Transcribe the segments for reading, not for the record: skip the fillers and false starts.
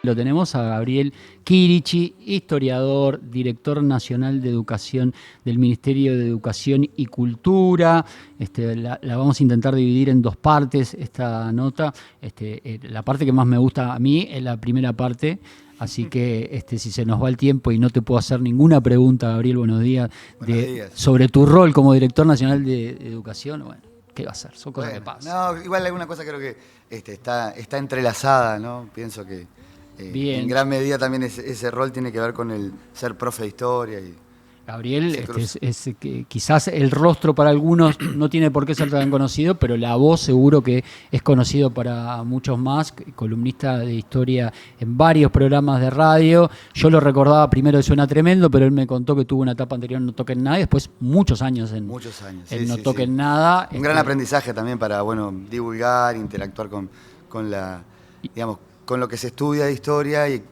Lo tenemos a Gabriel Chirichi, historiador, director nacional de educación del Ministerio de Educación y Cultura. La vamos a intentar dividir en dos partes esta nota. La parte que más me gusta a mí es la primera parte. Así que si se nos va el tiempo y no te puedo hacer ninguna pregunta, Gabriel, buenos días, sobre tu rol como director nacional de educación, bueno, ¿qué va a ser? Son cosas que pasan. No, igual alguna cosa creo que está entrelazada, ¿no? Pienso que en gran medida también ese rol tiene que ver con el ser profe de historia. Gabriel, quizás el rostro para algunos no tiene por qué ser tan conocido, pero la voz seguro que es conocido para muchos más, columnista de historia en varios programas de radio. Yo lo recordaba primero de Suena Tremendo, pero él me contó que tuvo una etapa anterior en No Toquen Nada y después muchos años en No Toquen Nada. Un gran aprendizaje también para divulgar, interactuar con lo que se estudia de historia, y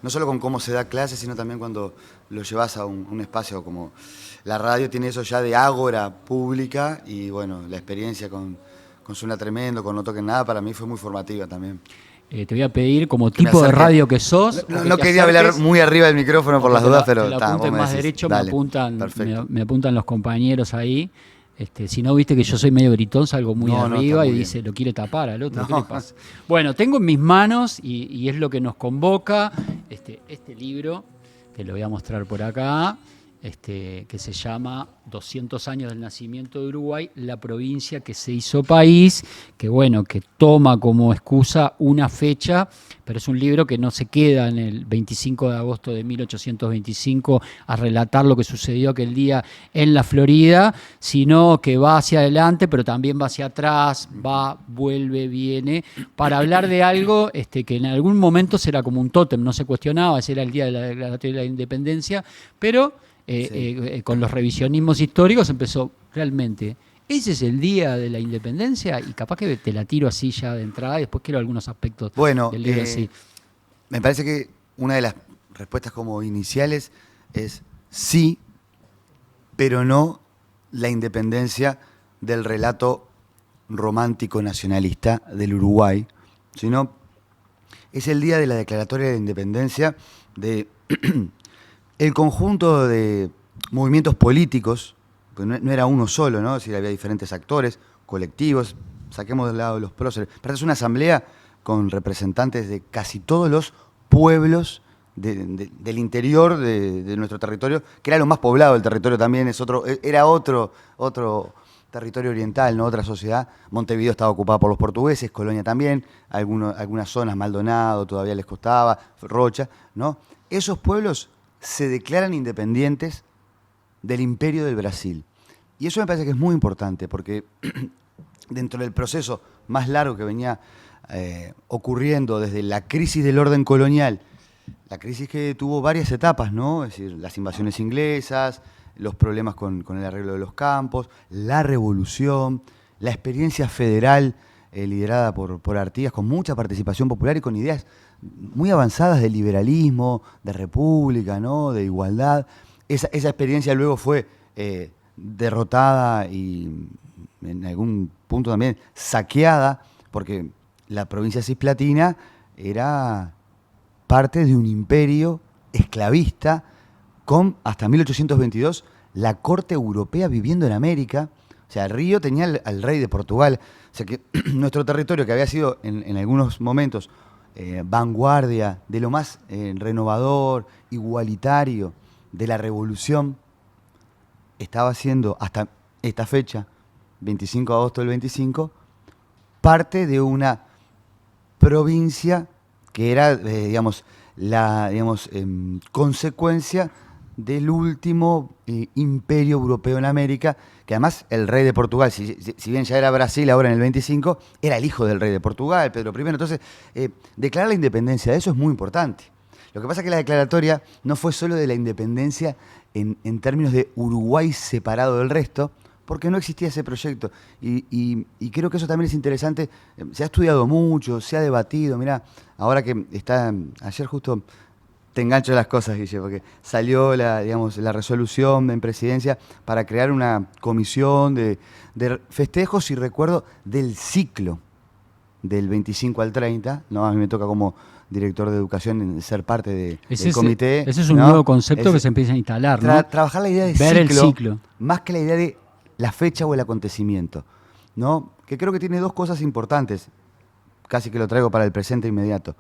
no solo con cómo se da clase, sino también cuando lo llevas a un espacio como la radio. Tiene eso ya de ágora pública, y bueno, la experiencia con Suena Tremendo, con No Toquen Nada, para mí fue muy formativa también. Te voy a pedir, como tipo de radio que sos... No quería hablar muy arriba del micrófono por las dudas, pero... Te apuntes más derecho, dale, me apuntan los compañeros ahí. Si no, viste que yo soy medio gritón, salgo muy arriba y dice, lo quiere tapar al otro, ¿qué le pasa? Bueno, tengo en mis manos, y es lo que nos convoca, este libro, que lo voy a mostrar por acá, que se llama 200 años del nacimiento de Uruguay, la provincia que se hizo país, que toma como excusa una fecha, pero es un libro que no se queda en el 25 de agosto de 1825 a relatar lo que sucedió aquel día en la Florida, sino que va hacia adelante, pero también va hacia atrás, va, vuelve, viene, para hablar de algo que en algún momento será como un tótem, no se cuestionaba, ese era el día de la Declaratoria de la Independencia, pero con los revisionismos históricos empezó realmente. Ese es el día de la independencia, y capaz que te la tiro así ya de entrada y después quiero algunos aspectos del libro así. Me parece que una de las respuestas como iniciales es sí, pero no la independencia del relato romántico nacionalista del Uruguay, sino es el día de la Declaratoria de la Independencia de el conjunto de movimientos políticos, pues no era uno solo, ¿no? Es decir, había diferentes actores, colectivos, saquemos del lado de los próceres. Pero es una asamblea con representantes de casi todos los pueblos del interior de nuestro territorio, que era lo más poblado del territorio también, era otro territorio oriental, ¿no? Otra sociedad. Montevideo estaba ocupada por los portugueses, Colonia también, algunas zonas, Maldonado todavía les costaba, Rocha, ¿no? Esos pueblos se declaran independientes del Imperio del Brasil. Y eso me parece que es muy importante, porque dentro del proceso más largo que venía ocurriendo desde la crisis del orden colonial, la crisis que tuvo varias etapas, ¿no? Es decir, las invasiones inglesas, los problemas con el arreglo de los campos, la revolución, la experiencia federal liderada por Artigas, con mucha participación popular y con ideas muy avanzadas de liberalismo, de república, ¿no? De igualdad. Esa experiencia luego fue derrotada y en algún punto también saqueada, porque la provincia cisplatina era parte de un imperio esclavista con, hasta 1822, la corte europea viviendo en América. O sea, Río tenía al rey de Portugal. O sea que nuestro territorio, que había sido en algunos momentos vanguardia de lo más renovador, igualitario de la revolución, estaba siendo hasta esta fecha, 25 de agosto del 25, parte de una provincia que era, consecuencia del último imperio europeo en América, que además el rey de Portugal, si bien ya era Brasil ahora en el 25, era el hijo del rey de Portugal, Pedro I. Entonces, declarar la independencia de eso es muy importante. Lo que pasa es que la declaratoria no fue solo de la independencia en términos de Uruguay separado del resto, porque no existía ese proyecto. Y creo que eso también es interesante. Se ha estudiado mucho, se ha debatido. Mirá, ahora que está, ayer justo te engancho las cosas, Guille, porque salió la resolución en presidencia para crear una comisión de festejos y recuerdo del ciclo, del 25 al 30, ¿no? A mí me toca como director de educación ser parte del comité. Ese es un nuevo concepto que se empieza a instalar, ¿no? Trabajar la idea de ver el ciclo, más que la idea de la fecha o el acontecimiento, ¿no? Que creo que tiene dos cosas importantes, casi que lo traigo para el presente inmediato.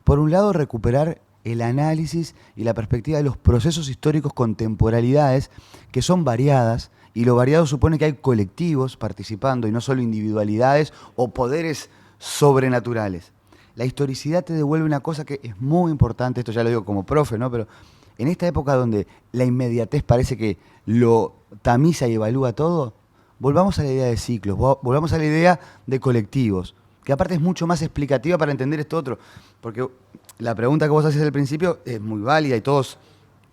Por un lado, recuperar el análisis y la perspectiva de los procesos históricos con temporalidades que son variadas, y lo variado supone que hay colectivos participando y no solo individualidades o poderes sobrenaturales. La historicidad te devuelve una cosa que es muy importante, esto ya lo digo como profe, ¿no? Pero en esta época donde la inmediatez parece que lo tamiza y evalúa todo, volvamos a la idea de ciclos, volvamos a la idea de colectivos, que aparte es mucho más explicativa para entender esto otro, porque la pregunta que vos haces al principio es muy válida y todos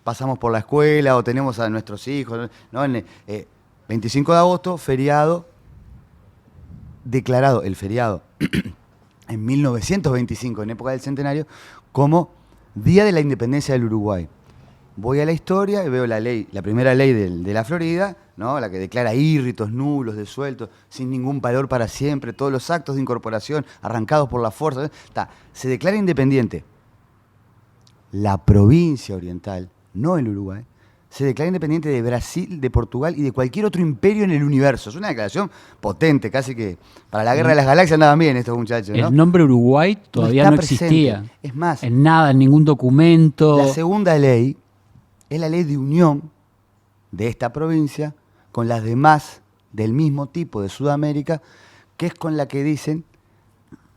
pasamos por la escuela o tenemos a nuestros hijos, ¿no? 25 de agosto, feriado, declarado el feriado en 1925, en época del centenario, como Día de la Independencia del Uruguay. Voy a la historia y veo la ley, la primera ley de la Florida, ¿no? La que declara írritos, nulos, desueltos, sin ningún valor para siempre, todos los actos de incorporación arrancados por la fuerza. Se declara independiente. La provincia oriental, no el Uruguay, se declara independiente de Brasil, de Portugal y de cualquier otro imperio en el universo. Es una declaración potente, casi que para la Guerra de las Galaxias andaban bien estos muchachos, ¿no? El nombre Uruguay todavía no existía. Es más, en nada, en ningún documento. La segunda ley es la ley de unión de esta provincia con las demás del mismo tipo de Sudamérica, que es con la que dicen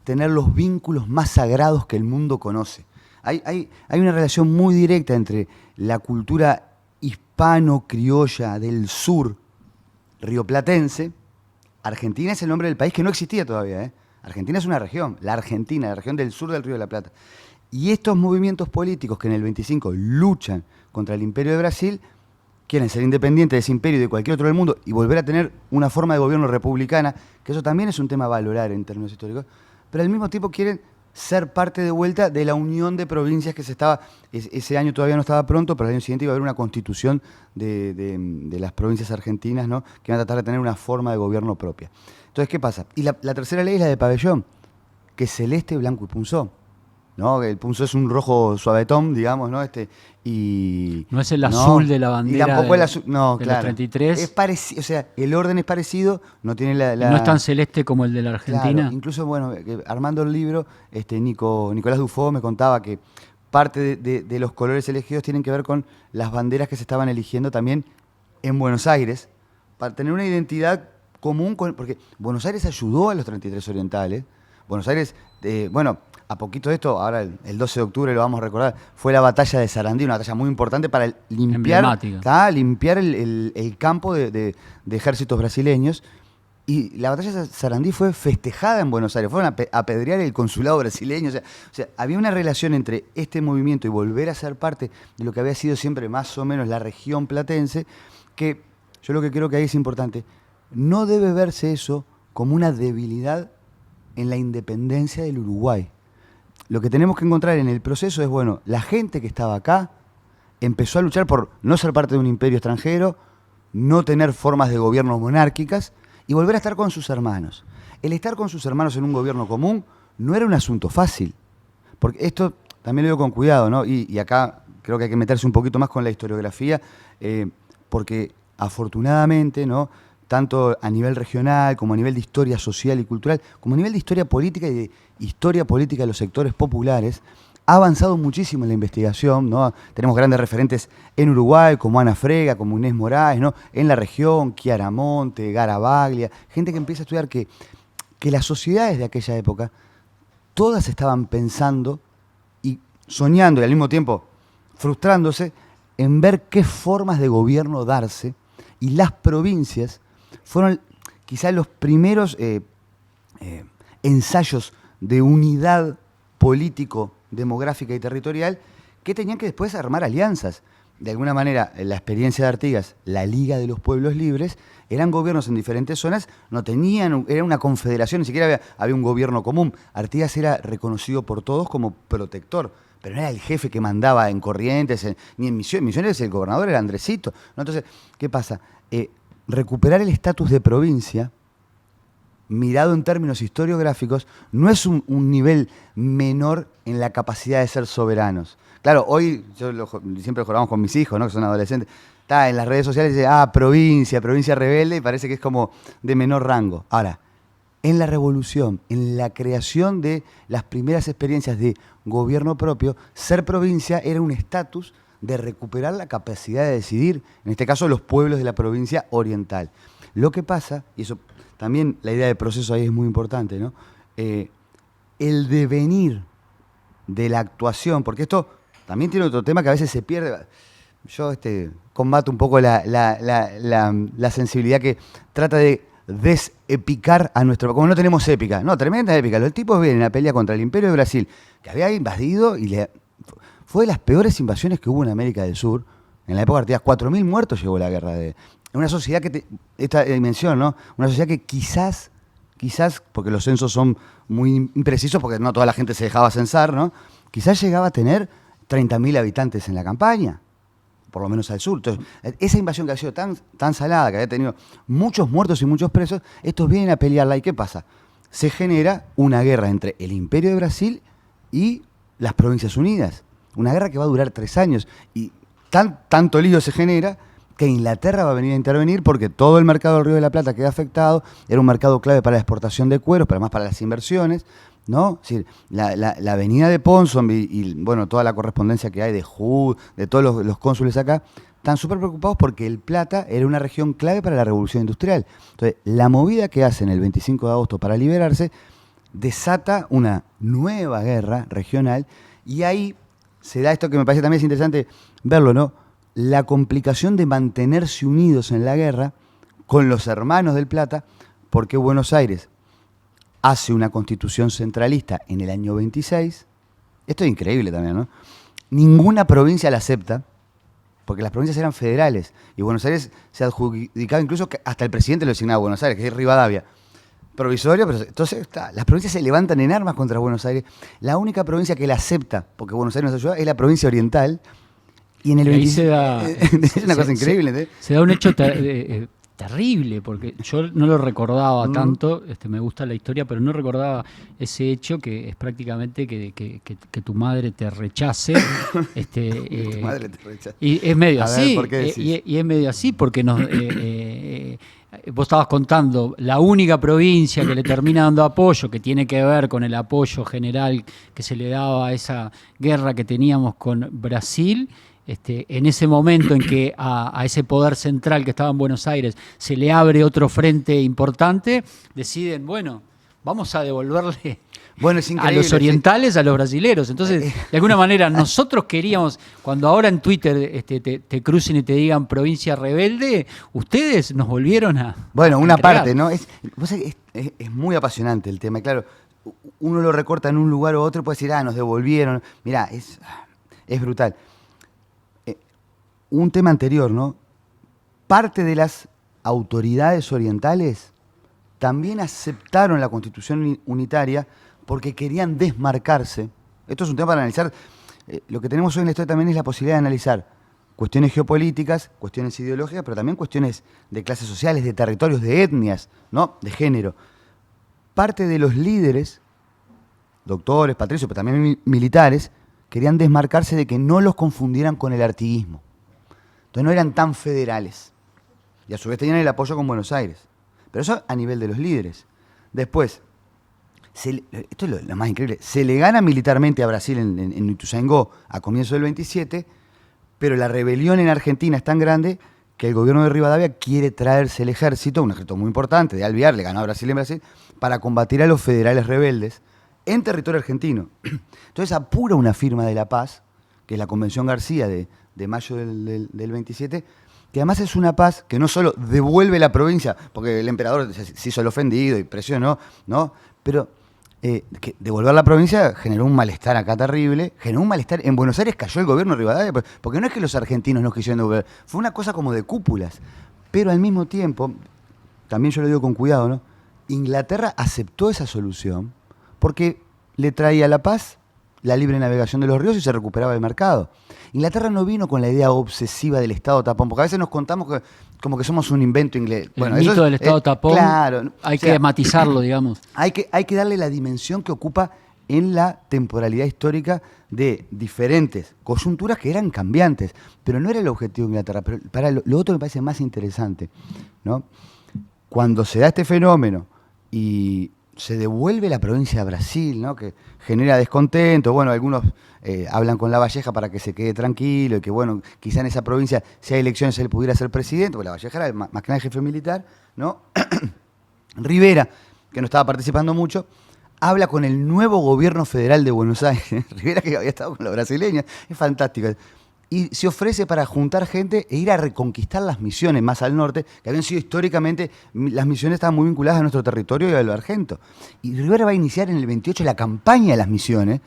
tener los vínculos más sagrados que el mundo conoce. Hay una relación muy directa entre la cultura hispano-criolla del sur rioplatense. Argentina es el nombre del país que no existía todavía, ¿eh? Argentina es una región, la Argentina, la región del sur del Río de la Plata. Y estos movimientos políticos que en el 25 luchan contra el imperio de Brasil, quieren ser independientes de ese imperio y de cualquier otro del mundo y volver a tener una forma de gobierno republicana, que eso también es un tema a valorar en términos históricos, pero al mismo tiempo quieren ser parte de vuelta de la unión de provincias que se estaba, ese año todavía no estaba pronto, pero el año siguiente iba a haber una constitución de las provincias argentinas, ¿no? Que van a tratar de tener una forma de gobierno propia. Entonces, ¿qué pasa? Y la tercera ley es la de pabellón, que es celeste, blanco y punzón, ¿no? El punzón es un rojo suavetón, digamos, ¿no? Y no es el azul de la bandera. Y tampoco el azul, no, de claro. Los 33. Es parecido, o sea, el orden es parecido, no tiene no es tan celeste como el de la Argentina. Claro, incluso, bueno, armando el libro, Nicolás Dufo me contaba que parte de los colores elegidos tienen que ver con las banderas que se estaban eligiendo también en Buenos Aires, para tener una identidad común, porque Buenos Aires ayudó a los 33 orientales. Buenos Aires, a poquito de esto, ahora el 12 de octubre lo vamos a recordar, fue la batalla de Sarandí, una batalla muy importante para limpiar el campo de ejércitos brasileños. Y la batalla de Sarandí fue festejada en Buenos Aires, fueron a apedrear el consulado brasileño. O sea, había una relación entre este movimiento y volver a ser parte de lo que había sido siempre más o menos la región platense, que yo lo que creo que ahí es importante, no debe verse eso como una debilidad en la independencia del Uruguay. Lo que tenemos que encontrar en el proceso es, bueno, la gente que estaba acá empezó a luchar por no ser parte de un imperio extranjero, no tener formas de gobierno monárquicas y volver a estar con sus hermanos. El estar con sus hermanos en un gobierno común no era un asunto fácil, porque esto también lo digo con cuidado, ¿no? Y acá creo que hay que meterse un poquito más con la historiografía, porque afortunadamente, ¿no?, tanto a nivel regional, como a nivel de historia social y cultural, como a nivel de historia política y de historia política de los sectores populares, ha avanzado muchísimo en la investigación, ¿no? Tenemos grandes referentes en Uruguay, como Ana Frega, como Inés Moraes, ¿no? En la región, Chiaramonte, Garavaglia, gente que empieza a estudiar que las sociedades de aquella época, todas estaban pensando y soñando y al mismo tiempo frustrándose en ver qué formas de gobierno darse, y las provincias fueron quizás los primeros ensayos de unidad político, demográfica y territorial que tenían que después armar alianzas. De alguna manera, la experiencia de Artigas, la Liga de los Pueblos Libres, eran gobiernos en diferentes zonas, no tenían, era una confederación, ni siquiera había un gobierno común. Artigas era reconocido por todos como protector, pero no era el jefe que mandaba en Corrientes, ni en Misiones. Misiones el gobernador era Andresito, ¿no? Entonces, ¿qué pasa? Recuperar el estatus de provincia mirado en términos historiográficos, no es un nivel menor en la capacidad de ser soberanos. Claro, hoy siempre jugamos con mis hijos, ¿no? Que son adolescentes. Está en las redes sociales, dice, provincia rebelde, y parece que es como de menor rango. Ahora, en la revolución, en la creación de las primeras experiencias de gobierno propio, ser provincia era un estatus de recuperar la capacidad de decidir, en este caso los pueblos de la provincia oriental. Lo que pasa, y eso también la idea de proceso ahí es muy importante, ¿no? El devenir de la actuación, porque esto también tiene otro tema que a veces se pierde. Yo combato un poco la sensibilidad que trata de desepicar a nuestro... Como no tenemos épica, no, tremenda épica. Los tipos vienen a pelea contra el Imperio de Brasil, que había invadido y fue de las peores invasiones que hubo en América del Sur. En la época artigas, 4.000 muertos llevó la guerra de... Una sociedad que, esta dimensión, ¿no? Una sociedad que quizás, porque los censos son muy imprecisos, porque no toda la gente se dejaba censar, ¿no? Quizás llegaba a tener 30.000 habitantes en la campaña, por lo menos al sur. Entonces, esa invasión que ha sido tan salada, que había tenido muchos muertos y muchos presos, estos vienen a pelearla. ¿Y qué pasa? Se genera una guerra entre el Imperio de Brasil y las Provincias Unidas. Una guerra que va a durar 3 años. Y tanto lío se genera que Inglaterra va a venir a intervenir porque todo el mercado del Río de la Plata queda afectado. Era un mercado clave para la exportación de cueros, pero además para las inversiones, ¿no? Es decir, la avenida de Ponsonby y bueno, toda la correspondencia que hay de Hood, de todos los cónsules acá, están súper preocupados porque el Plata era una región clave para la revolución industrial. Entonces, la movida que hacen el 25 de agosto para liberarse desata una nueva guerra regional y ahí se da esto que me parece también es interesante verlo, ¿no? La complicación de mantenerse unidos en la guerra con los hermanos del Plata, porque Buenos Aires hace una constitución centralista en el año 26. Esto es increíble también, ¿no? Ninguna provincia la acepta, porque las provincias eran federales, y Buenos Aires se adjudicaba incluso que hasta el presidente lo designaba a Buenos Aires, que es Rivadavia. Provisorio, pero entonces las provincias se levantan en armas contra Buenos Aires. La única provincia que la acepta, porque Buenos Aires nos ayuda, es la provincia oriental. Y en el 26 es una cosa increíble. Se da un hecho terrible, porque yo no lo recordaba tanto, me gusta la historia, pero no recordaba ese hecho que es prácticamente que tu madre te rechace. Tu madre te rechace. Y es medio así. ¿Por qué decís? Y es medio así, porque vos estabas contando la única provincia que le termina dando apoyo, que tiene que ver con el apoyo general que se le daba a esa guerra que teníamos con Brasil. En ese momento en que a ese poder central que estaba en Buenos Aires se le abre otro frente importante, deciden, bueno, vamos a devolverle a los orientales, a los brasileros. Entonces, de alguna manera, nosotros queríamos, cuando ahora en Twitter te crucen y te digan provincia rebelde, ustedes nos volvieron a... Bueno, una parte, ¿no? Es muy apasionante el tema. Claro, uno lo recorta en un lugar u otro y puede decir, nos devolvieron. Mirá, es brutal. Un tema anterior, ¿no? Parte de las autoridades orientales también aceptaron la Constitución unitaria porque querían desmarcarse. Esto es un tema para analizar. Lo que tenemos hoy en la historia también es la posibilidad de analizar cuestiones geopolíticas, cuestiones ideológicas, pero también cuestiones de clases sociales, de territorios, de etnias, ¿no? De género. Parte de los líderes, doctores, patricios, pero también militares, querían desmarcarse de que no los confundieran con el artiguismo. Entonces no eran tan federales. Y a su vez tenían el apoyo con Buenos Aires. Pero eso a nivel de los líderes. Después, esto es lo más increíble, se le gana militarmente a Brasil en Ituzaingó a comienzos del 27, pero la rebelión en Argentina es tan grande que el gobierno de Rivadavia quiere traerse el ejército, un ejército muy importante, de Alvear, le ganó a Brasil en Brasil, para combatir a los federales rebeldes en territorio argentino. Entonces apura una firma de la paz, que es la Convención García de mayo del 27, que además es una paz que no solo devuelve la provincia, porque el emperador se hizo el ofendido y presionó, ¿no? Pero que devolver la provincia generó un malestar acá terrible, generó un malestar. En Buenos Aires cayó el gobierno de Rivadavia, porque no es que los argentinos no quisieran devolver, fue una cosa como de cúpulas. Pero al mismo tiempo, también yo lo digo con cuidado, ¿no? Inglaterra aceptó esa solución porque le traía la paz, la libre navegación de los ríos y se recuperaba el mercado. Inglaterra no vino con la idea obsesiva del Estado tapón, porque a veces nos contamos como que somos un invento inglés. Bueno, el mito del Estado tapón, claro, hay que matizarlo, digamos. Hay que darle la dimensión que ocupa en la temporalidad histórica de diferentes coyunturas que eran cambiantes, pero no era el objetivo de Inglaterra. Pero para lo otro me parece más interesante, ¿no? Cuando se da este fenómeno y se devuelve la provincia a Brasil, ¿no? Que genera descontento, bueno, algunos hablan con Lavalleja para que se quede tranquilo y que, bueno, quizá en esa provincia, si hay elecciones, él pudiera ser presidente, porque Lavalleja era más que nada el jefe militar, ¿no? Rivera, que no estaba participando mucho, habla con el nuevo gobierno federal de Buenos Aires, Rivera que había estado con los brasileños, es fantástico, y se ofrece para juntar gente e ir a reconquistar las misiones más al norte, que habían sido históricamente, las misiones estaban muy vinculadas a nuestro territorio y a lo argento. Y Rivera va a iniciar en el 28 la campaña de las misiones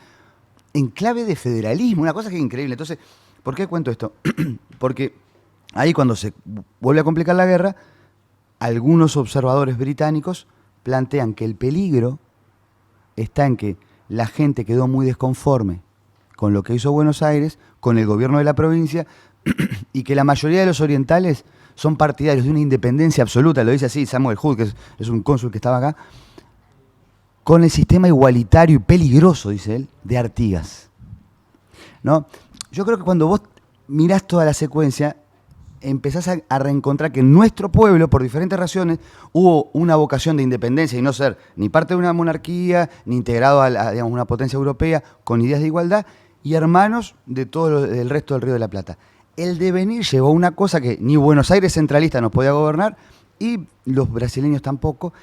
en clave de federalismo, una cosa que es increíble. Entonces, ¿por qué cuento esto? Porque ahí cuando se vuelve a complicar la guerra, algunos observadores británicos plantean que el peligro está en que la gente quedó muy desconforme con lo que hizo Buenos Aires, con el gobierno de la provincia, y que la mayoría de los orientales son partidarios de una independencia absoluta, lo dice así Samuel Hood, que es un cónsul que estaba acá, con el sistema igualitario y peligroso, dice él, de Artigas, ¿no? Yo creo que cuando vos mirás toda la secuencia, empezás a reencontrar que en nuestro pueblo, por diferentes razones, hubo una vocación de independencia y no ser ni parte de una monarquía, ni integrado a digamos, una potencia europea con ideas de igualdad, y hermanos de todo el resto del Río de la Plata. El devenir llevó a una cosa que ni Buenos Aires centralista nos podía gobernar, y los brasileños tampoco,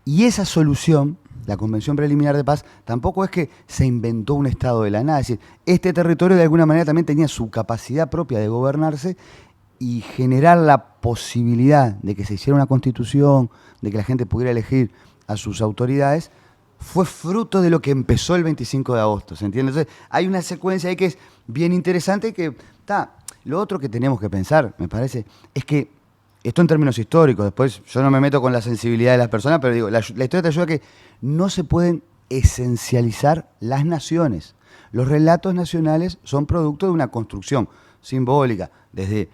y esa solución, la Convención Preliminar de Paz, tampoco es que se inventó un Estado de la nada, es decir, este territorio de alguna manera también tenía su capacidad propia de gobernarse, y generar la posibilidad de que se hiciera una constitución, de que la gente pudiera elegir a sus autoridades, fue fruto de lo que empezó el 25 de agosto, ¿se entiende? Entonces, hay una secuencia ahí que es bien interesante y que, lo otro que tenemos que pensar, me parece, es que, esto en términos históricos, después yo no me meto con la sensibilidad de las personas, pero digo, la historia te ayuda a que no se pueden esencializar las naciones. Los relatos nacionales son producto de una construcción simbólica, desde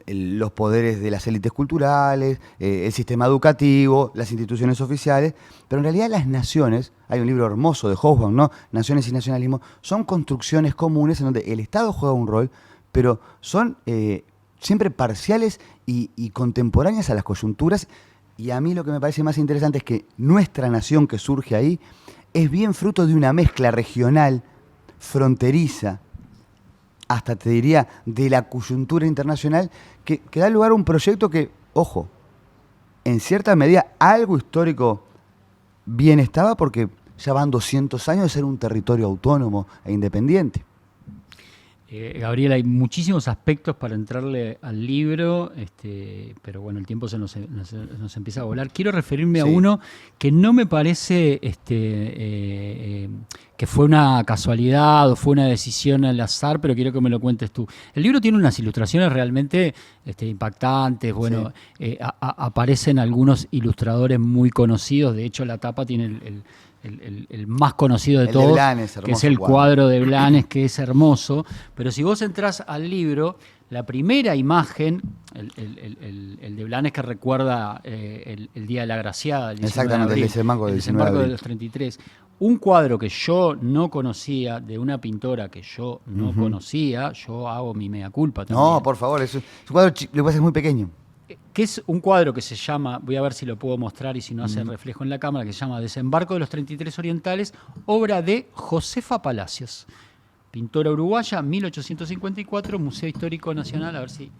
los poderes de las élites culturales, el sistema educativo, las instituciones oficiales, pero en realidad las naciones, hay un libro hermoso de Hobsbawm, ¿no? Naciones y nacionalismo, son construcciones comunes en donde el Estado juega un rol, pero son siempre parciales y contemporáneas a las coyunturas, y a mí lo que me parece más interesante es que nuestra nación que surge ahí es bien fruto de una mezcla regional, fronteriza, hasta te diría, de la coyuntura internacional, que da lugar a un proyecto que, ojo, en cierta medida algo histórico bien estaba, porque ya van 200 años de ser un territorio autónomo e independiente. Gabriel, hay muchísimos aspectos para entrarle al libro, pero bueno, el tiempo se nos empieza a volar. Quiero referirme a uno que no me parece que fue una casualidad o fue una decisión al azar, pero quiero que me lo cuentes tú. El libro tiene unas ilustraciones realmente impactantes, bueno, aparecen algunos ilustradores muy conocidos, de hecho la tapa tiene el más conocido de todos, Blanes, que es el cuadro de Blanes, que es hermoso, pero si vos entrás al libro, la primera imagen, el de Blanes que recuerda el Día de la Graciada, el 19 de abril, el desembarco de los 33, un cuadro que yo no conocía, de una pintora que yo no conocía, yo hago mi mea culpa también. No, por favor, es un cuadro, lo que pasa es muy pequeño. Que es un cuadro que se llama, voy a ver si lo puedo mostrar y si no hace reflejo en la cámara, que se llama Desembarco de los 33 Orientales, obra de Josefa Palacios, pintora uruguaya, 1854, Museo Histórico Nacional, a ver si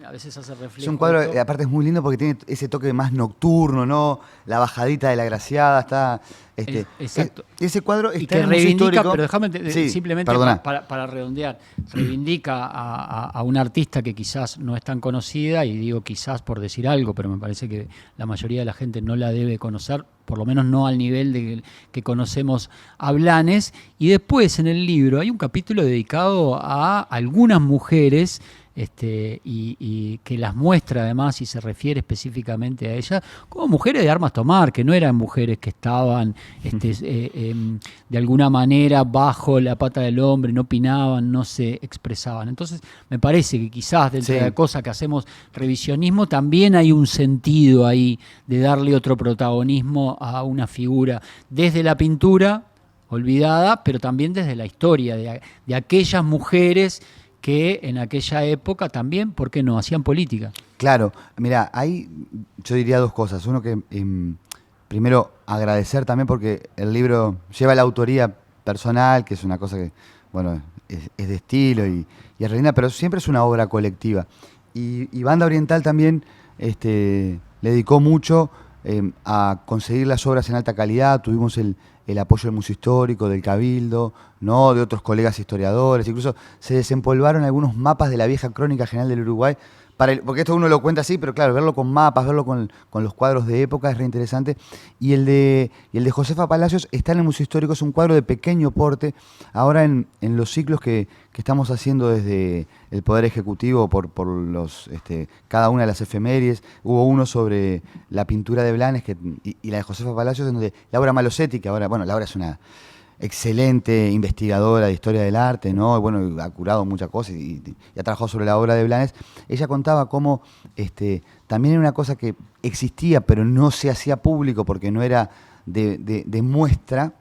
a veces hace reflejo. Es un cuadro, aparte es muy lindo porque tiene ese toque más nocturno, ¿no? La bajadita de la Graciada, está... exacto. Ese cuadro está en el Museo Histórico, pero déjame simplemente para redondear, reivindica a una artista que quizás no es tan conocida, y digo quizás por decir algo, pero me parece que la mayoría de la gente no la debe conocer, por lo menos no al nivel de que conocemos a Blanes. Y después en el libro hay un capítulo dedicado a algunas mujeres y que las muestra además y se refiere específicamente a ellas como mujeres de armas tomar, que no eran mujeres que estaban de alguna manera bajo la pata del hombre, no opinaban, no se expresaban. Entonces me parece que quizás dentro de la cosa que hacemos revisionismo también hay un sentido ahí de darle otro protagonismo a una figura desde la pintura olvidada, pero también desde la historia de aquellas mujeres que en aquella época también, ¿por qué no?, hacían política. Claro, mira, ahí yo diría dos cosas. Uno que primero agradecer también porque el libro lleva la autoría personal, que es una cosa que, bueno, es de estilo y es linda, pero siempre es una obra colectiva. Y Banda Oriental también le dedicó mucho a conseguir las obras en alta calidad. Tuvimos el apoyo del Museo Histórico, del Cabildo, ¿no?, de otros colegas historiadores. Incluso se desempolvaron algunos mapas de la vieja Crónica General del Uruguay, porque esto uno lo cuenta así, pero claro, verlo con mapas, verlo con los cuadros de época es re interesante. Y el de Josefa Palacios está en el Museo Histórico, es un cuadro de pequeño porte. Ahora en los ciclos que estamos haciendo desde el Poder Ejecutivo por los cada una de las efemérides, hubo uno sobre la pintura de Blanes y la de Josefa Palacios, en donde Laura Malosetti, que ahora, bueno, Laura es una excelente investigadora de historia del arte, ¿no? Y bueno, ha curado muchas cosas y ha trabajado sobre la obra de Blanes. Ella contaba cómo también era una cosa que existía, pero no se hacía público porque no era de muestra,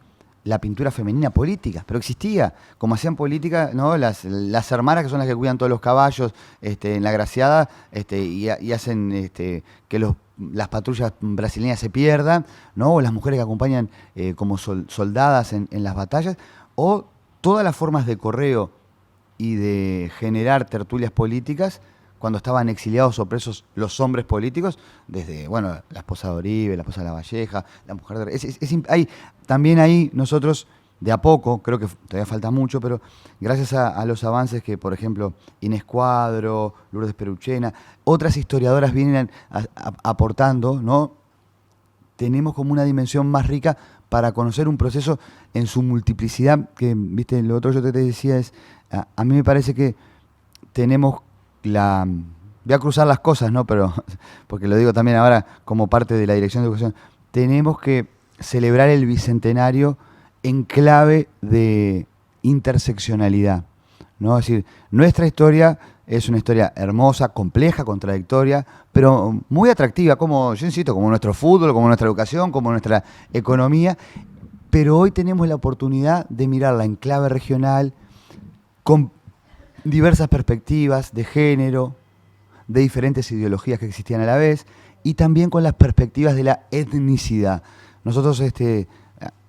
la pintura femenina política, pero existía, como hacían política, ¿no?, las hermanas, que son las que cuidan todos los caballos en la Graciada, y hacen que las patrullas brasileñas se pierdan, ¿no?, o las mujeres que acompañan como soldadas en las batallas, o todas las formas de correo y de generar tertulias políticas cuando estaban exiliados o presos los hombres políticos, desde, bueno, la esposa de Oribe, la esposa de Lavalleja, la mujer de... También ahí nosotros, de a poco, creo que todavía falta mucho, pero gracias a los avances que, por ejemplo, Inés Cuadro, Lourdes Peruchena, otras historiadoras vienen aportando, ¿no?, tenemos como una dimensión más rica para conocer un proceso en su multiplicidad, que, viste, lo otro yo te decía es, a mí me parece que tenemos voy a cruzar las cosas, ¿no?, pero porque lo digo también ahora como parte de la Dirección de Educación, tenemos que celebrar el bicentenario en clave de interseccionalidad, ¿no? Es decir, nuestra historia es una historia hermosa, compleja, contradictoria, pero muy atractiva, como, yo insisto, como nuestro fútbol, como nuestra educación, como nuestra economía, pero hoy tenemos la oportunidad de mirarla en clave regional, con diversas perspectivas de género, de diferentes ideologías que existían a la vez, y también con las perspectivas de la etnicidad. Nosotros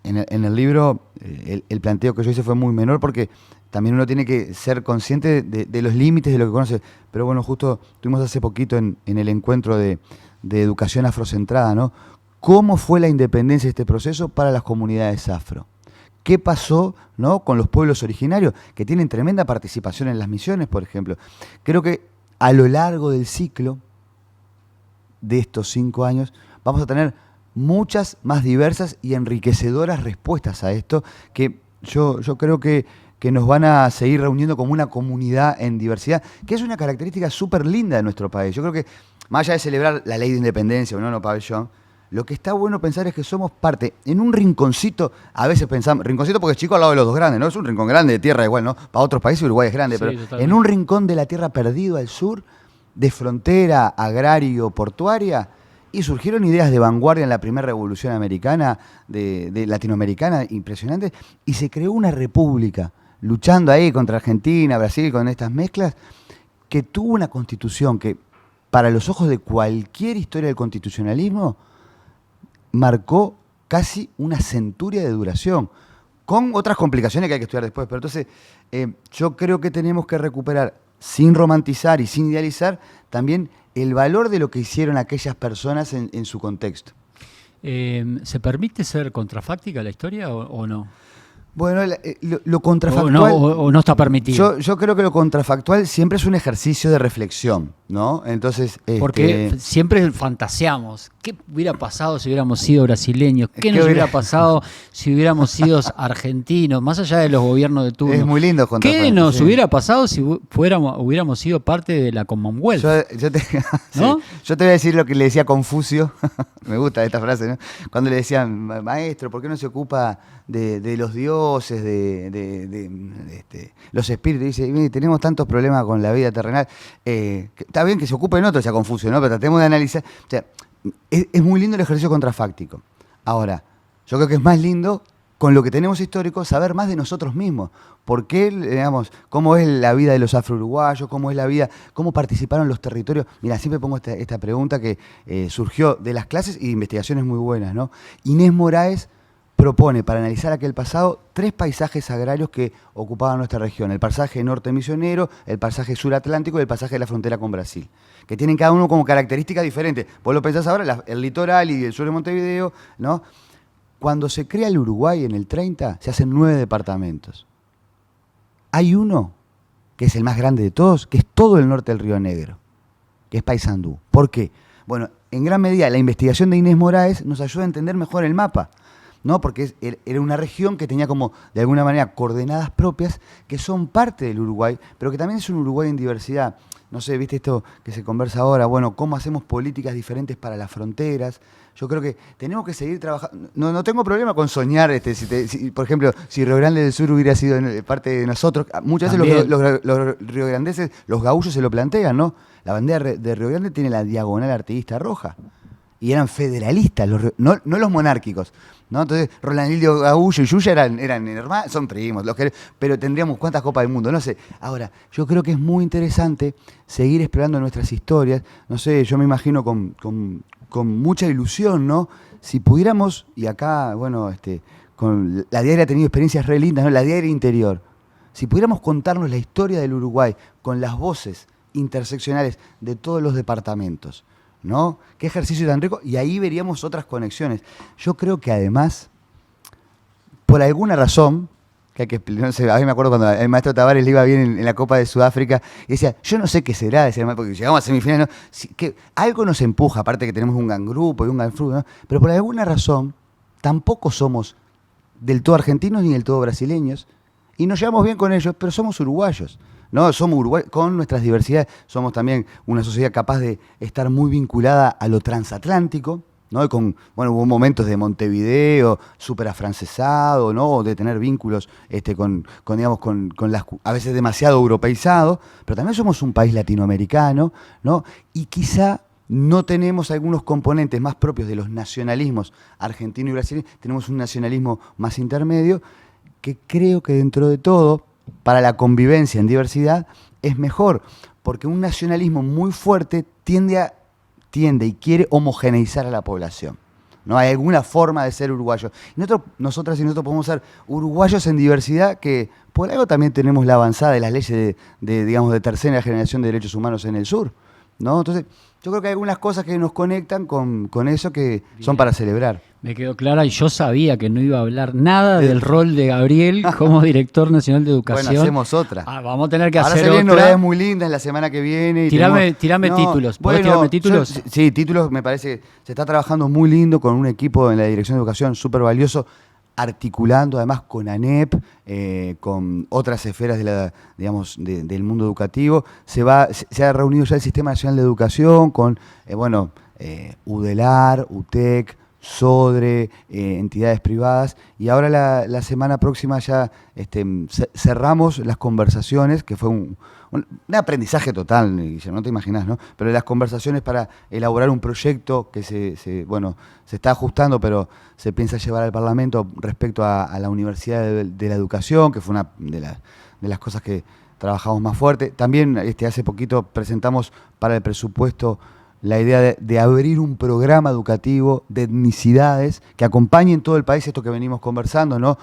en el libro, el planteo que yo hice fue muy menor porque también uno tiene que ser consciente de los límites de lo que conoce. Pero bueno, justo tuvimos hace poquito en el encuentro de educación afrocentrada, ¿no?, cómo fue la independencia de este proceso para las comunidades afro. ¿Qué pasó, ¿no?, con los pueblos originarios, que tienen tremenda participación en las misiones, por ejemplo? Creo que a lo largo del ciclo de estos 5 años vamos a tener muchas más diversas y enriquecedoras respuestas a esto, que yo creo que nos van a seguir reuniendo como una comunidad en diversidad, que es una característica súper linda de nuestro país. Yo creo que, más allá de celebrar la ley de independencia o no pabellón, lo que está bueno pensar es que somos parte, en un rinconcito, a veces pensamos, rinconcito porque es chico al lado de los dos grandes, ¿no? Es un rincón grande de tierra igual, ¿no? Para otros países Uruguay es grande, sí, pero totalmente. En un rincón de la tierra perdido al sur, de frontera agrario-portuaria, y surgieron ideas de vanguardia en la primera revolución americana, de latinoamericana, impresionantes, y se creó una república, luchando ahí contra Argentina, Brasil, con estas mezclas, que tuvo una constitución que, para los ojos de cualquier historia del constitucionalismo, marcó casi una centuria de duración, con otras complicaciones que hay que estudiar después. Pero entonces, yo creo que tenemos que recuperar, sin romantizar y sin idealizar, también el valor de lo que hicieron aquellas personas en su contexto. ¿Se permite ser contrafáctica la historia o no? Bueno, lo contrafactual... O no está permitido. Yo creo que lo contrafactual siempre es un ejercicio de reflexión, ¿no? Entonces, porque siempre fantaseamos. ¿Qué hubiera pasado si hubiéramos sido brasileños? ¿Qué nos hubiera pasado si hubiéramos sido argentinos? Más allá de los gobiernos de turno. Es muy lindo contar. ¿Qué nos hubiera pasado si hubiéramos sido parte de la Commonwealth? Yo te voy a decir lo que le decía Confucio. Me gusta esta frase, ¿no? Cuando le decían, maestro, ¿por qué no se ocupa de los dioses, de los espíritus? Y dice, tenemos tantos problemas con la vida terrenal. Está bien que se ocupen otros, decía Confucio, ¿no? Pero tratemos de analizar. O sea, es muy lindo el ejercicio contrafáctico. Ahora, yo creo que es más lindo, con lo que tenemos histórico, saber más de nosotros mismos. ¿Por qué, digamos, cómo es la vida de los afro-uruguayos? ¿Cómo es la vida? ¿Cómo participaron los territorios? Mira, siempre pongo esta pregunta que surgió de las clases y de investigaciones muy buenas, ¿no? Inés Moraes propone, para analizar aquel pasado, 3 paisajes agrarios que ocupaban nuestra región. El paisaje norte misionero, el paisaje sur atlántico y el paisaje de la frontera con Brasil, que tienen cada uno como características diferentes. Vos lo pensás ahora, el litoral y el sur de Montevideo, ¿no? Cuando se crea el Uruguay en el 30, se hacen 9 departamentos. Hay uno, que es el más grande de todos, que es todo el norte del Río Negro, que es Paysandú. ¿Por qué? Bueno, en gran medida la investigación de Inés Moraes nos ayuda a entender mejor el mapa, ¿no? Porque era una región que tenía como, de alguna manera, coordenadas propias que son parte del Uruguay, pero que también es un Uruguay en diversidad. No sé, viste esto que se conversa ahora, bueno, cómo hacemos políticas diferentes para las fronteras. Yo creo que tenemos que seguir trabajando. No tengo problema con soñar, por ejemplo, si Río Grande del Sur hubiera sido parte de nosotros. Muchas veces los riograndeses, los gaullos se lo plantean, ¿no? La bandera de Río Grande tiene la diagonal artiguista roja. Y eran federalistas, no los monárquicos, ¿no? Entonces, Rolandildo Gaullo y Yuya eran hermanos, son primos, pero tendríamos cuántas copas del mundo, no sé. Ahora, yo creo que es muy interesante seguir explorando nuestras historias. No sé, yo me imagino con mucha ilusión, ¿no? Si pudiéramos, y acá, bueno, con la diaria ha tenido experiencias re lindas, ¿no? La diaria interior. Si pudiéramos contarnos la historia del Uruguay con las voces interseccionales de todos los departamentos, ¿no? Qué ejercicio tan rico, y ahí veríamos otras conexiones. Yo creo que además, por alguna razón, que hay que explicar, no sé, a mí me acuerdo cuando el maestro Tavares le iba bien en la Copa de Sudáfrica, y decía, yo no sé qué será, decía, porque llegamos a semifinales, ¿no? Que algo nos empuja, aparte que tenemos un gran grupo y un gran fútbol, ¿no? Pero por alguna razón, tampoco somos del todo argentinos ni del todo brasileños, y nos llevamos bien con ellos, pero somos uruguayos. No, somos Uruguay, con nuestras diversidades, somos también una sociedad capaz de estar muy vinculada a lo transatlántico, ¿no? Y hubo momentos de Montevideo, súper afrancesado, ¿no? De tener vínculos con las, a veces demasiado europeizados, pero también somos un país latinoamericano, ¿no? Y quizá no tenemos algunos componentes más propios de los nacionalismos argentino y brasileño, tenemos un nacionalismo más intermedio, que creo que dentro de todo, para la convivencia en diversidad, es mejor, porque un nacionalismo muy fuerte tiende y quiere homogeneizar a la población. ¿No? Hay alguna forma de ser uruguayo. Nosotros podemos ser uruguayos en diversidad, que por algo también tenemos la avanzada de las leyes de tercera generación de derechos humanos en el sur, ¿no? Entonces, yo creo que hay algunas cosas que nos conectan con eso que son para celebrar. Me quedó clara, y yo sabía que no iba a hablar nada del rol de Gabriel como director nacional de educación. Bueno, hacemos otra. Vamos a tener que hacer otra. Ahora se vienen novedades muy lindas la semana que viene. Tirame títulos. ¿Podés tirarme títulos? Sí, títulos, me parece. Se está trabajando muy lindo con un equipo en la Dirección de Educación súper valioso, articulando además con ANEP, con otras esferas del mundo educativo. Se ha reunido ya el Sistema Nacional de Educación con UDELAR, UTEC, SODRE, entidades privadas, y ahora la semana próxima ya cerramos las conversaciones, que fue un aprendizaje total, Guillermo, no te imaginas, ¿no? Pero las conversaciones para elaborar un proyecto que se está ajustando, pero se piensa llevar al Parlamento respecto a la Universidad de la Educación, que fue una de las cosas que trabajamos más fuerte. También hace poquito presentamos para el presupuesto la idea de abrir un programa educativo de etnicidades que acompañe en todo el país esto que venimos conversando, ¿no?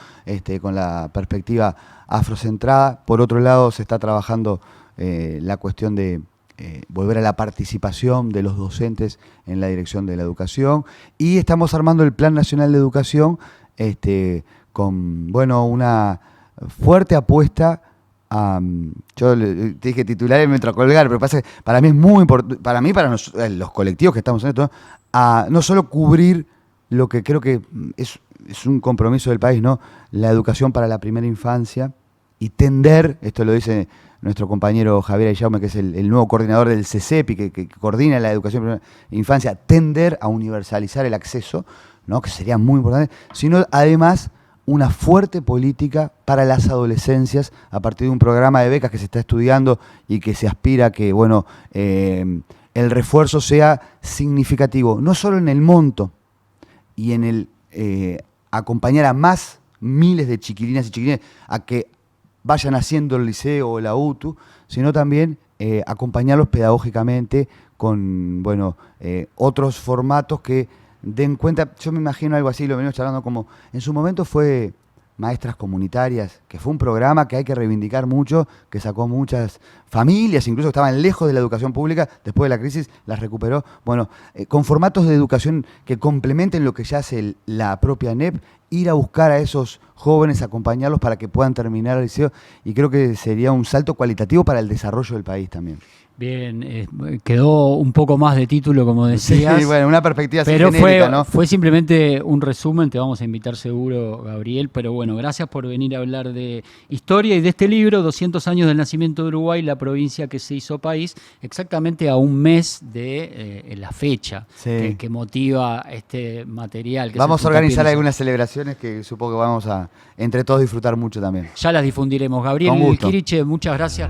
Con la perspectiva afrocentrada. Por otro lado, se está trabajando la cuestión de volver a la participación de los docentes en la dirección de la educación, y estamos armando el Plan Nacional de Educación con una fuerte apuesta yo te dije titular y me entró a colgar, pero pasa que para mí es muy importante, para los colectivos que estamos en esto, a no solo cubrir lo que creo que es un compromiso del país, ¿no? La educación para la primera infancia y tender, esto lo dice nuestro compañero Javier Ayaume, que es el nuevo coordinador del CECEPI, que coordina la educación para la primera infancia, tender a universalizar el acceso, ¿no? Que sería muy importante, sino además una fuerte política para las adolescencias a partir de un programa de becas que se está estudiando y que se aspira a que, bueno, el refuerzo sea significativo, no solo en el monto y en el acompañar a más miles de chiquilinas y chiquilines a que vayan haciendo el liceo o la UTU, sino también acompañarlos pedagógicamente con, bueno, otros formatos que den cuenta. Yo me imagino algo así, lo venimos charlando, como en su momento fue Maestras Comunitarias, que fue un programa que hay que reivindicar mucho, que sacó muchas familias, incluso que estaban lejos de la educación pública, después de la crisis las recuperó. Bueno, con formatos de educación que complementen lo que ya hace la propia ANEP, ir a buscar a esos jóvenes, acompañarlos para que puedan terminar el liceo, y creo que sería un salto cualitativo para el desarrollo del país también. Bien, quedó un poco más de título, como decías. Sí, bueno, una perspectiva así pero genérica, ¿no? Fue simplemente un resumen, te vamos a invitar seguro, Gabriel, pero bueno, gracias por venir a hablar de historia y de este libro, 200 años del nacimiento de Uruguay, la provincia que se hizo país, exactamente a un mes de la fecha que motiva este material. Vamos a organizar algunas celebraciones que supongo que vamos a, entre todos, disfrutar mucho también. Ya las difundiremos. Gabriel Quiriche, muchas gracias.